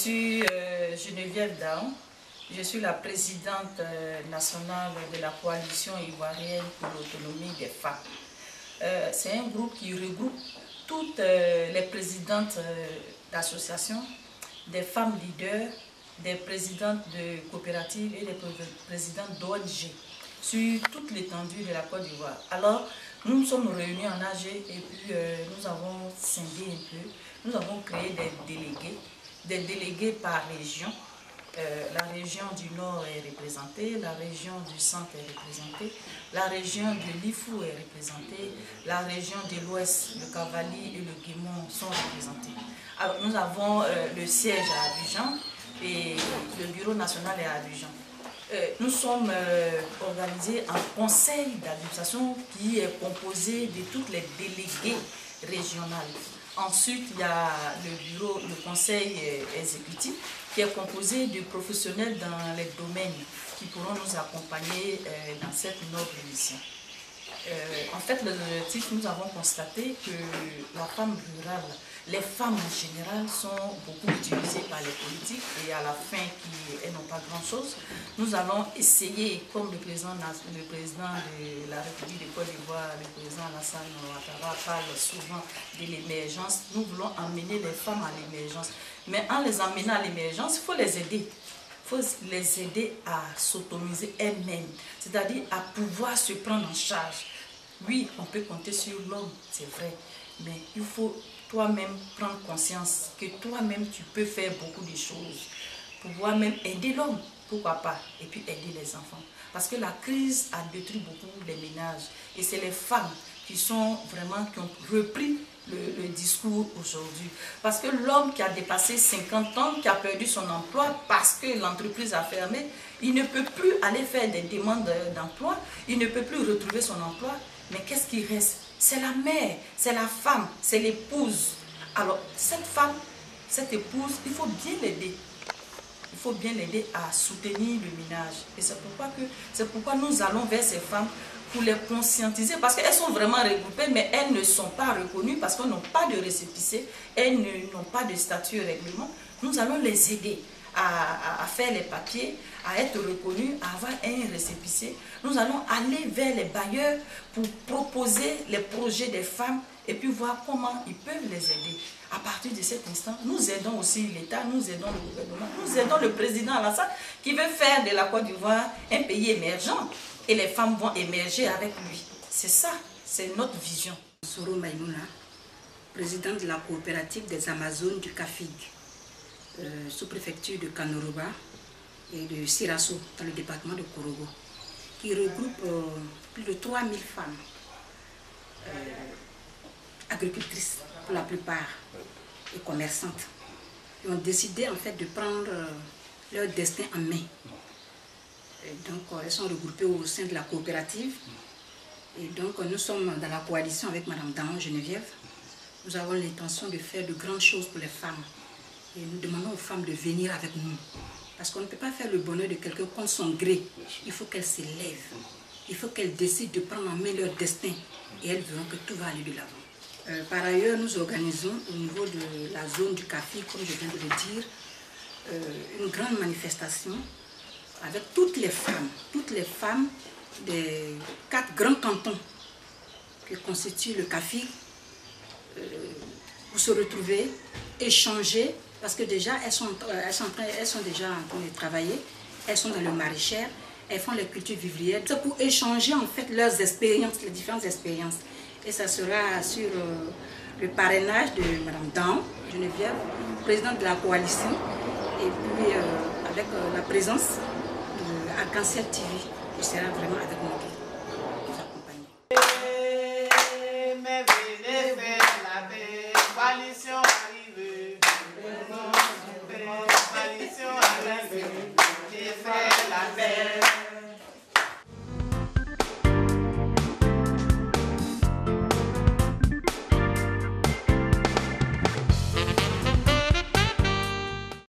suis Geneviève Daon. Je suis la présidente nationale de la coalition ivoirienne pour l'autonomie des femmes. C'est un groupe qui regroupe toutes les présidentes d'associations, des femmes leaders, des présidentes de coopératives et des présidentes d'ONG sur toute l'étendue de la Côte d'Ivoire. Alors, nous nous sommes réunis en AG et puis nous avons scindé un peu. Nous avons créé des délégués par région. La région du Nord est représentée, la région du Centre est représentée, la région de l'Ifou est représentée, la région de l'Ouest, le Cavali et le Guémon sont représentés. Alors, nous avons le siège à Abidjan et le bureau national est à Abidjan. Nous sommes organisés en conseil d'administration qui est composé de toutes les délégués régionales. Ensuite, il y a le conseil exécutif qui est composé de professionnels dans les domaines qui pourront nous accompagner dans cette noble mission. En fait, l'objectif, nous avons constaté que la femme rurale, les femmes en général sont beaucoup utilisées par les politiques et à la fin, elles n'ont pas grand-chose. Nous allons essayer, comme le président de la République de Côte d'Ivoire, le président Alassane Ouattara parle souvent de l'émergence, nous voulons emmener les femmes à l'émergence. Mais en les emmenant à l'émergence, il faut les aider. Il faut les aider à s'autonomiser elles-mêmes, c'est-à-dire à pouvoir se prendre en charge. Oui, on peut compter sur l'homme, c'est vrai, mais il faut toi-même prendre conscience que toi-même tu peux faire beaucoup de choses, pouvoir même aider l'homme, pourquoi pas, et puis aider les enfants. Parce que la crise a détruit beaucoup les ménages et c'est les femmes qui ont repris le discours aujourd'hui. Parce que l'homme qui a dépassé 50 ans, qui a perdu son emploi parce que l'entreprise a fermé, il ne peut plus aller faire des demandes d'emploi, il ne peut plus retrouver son emploi. Mais qu'est-ce qui reste? C'est la mère, c'est la femme, c'est l'épouse. Alors, cette femme, cette épouse, il faut bien l'aider. Il faut bien l'aider à soutenir le ménage. Et c'est pourquoi nous allons vers ces femmes pour les conscientiser. Parce qu'elles sont vraiment regroupées, mais elles ne sont pas reconnues parce qu'elles n'ont pas de récépissé, elles n'ont pas de statut règlement. Nous allons les aider à faire les papiers, à être reconnus, à avoir un récépissé. Nous allons aller vers les bailleurs pour proposer les projets des femmes et puis voir comment ils peuvent les aider. À partir de cet instant, nous aidons aussi l'État, nous aidons le gouvernement, nous aidons le président Alassane qui veut faire de la Côte d'Ivoire un pays émergent et les femmes vont émerger avec lui. C'est ça, c'est notre vision. Soro Maïmouna, présidente de la coopérative des Amazones du CAFIG, sous-préfecture de Kanoroba et de Sirasso, dans le département de Korogo, qui regroupe plus de 3000 femmes agricultrices pour la plupart et commerçantes, qui ont décidé en fait de prendre leur destin en main. Et donc elles sont regroupées au sein de la coopérative et donc nous sommes dans la coalition avec Madame Daon Geneviève. Nous avons l'intention de faire de grandes choses pour les femmes. Et nous demandons aux femmes de venir avec nous. Parce qu'on ne peut pas faire le bonheur de quelqu'un contre son gré. Il faut qu'elles s'élèvent. Il faut qu'elles décident de prendre en main leur destin. Et elles verront que tout va aller de l'avant. Par ailleurs, nous organisons au niveau de la zone du CAFI, comme je viens de le dire, une grande manifestation avec toutes les femmes des 4 grands cantons que constitue le CAFI, pour se retrouver, échanger. Parce que déjà, elles sont déjà en train de travailler, elles sont dans le maraîcher, elles font les cultures vivrières. C'est pour échanger en fait leurs expériences, les différentes expériences. Et ça sera sur le parrainage de Mme Daon Geneviève, présidente de la coalition, et puis avec la présence de Arc-en-Ciel TV, qui sera vraiment avec nous.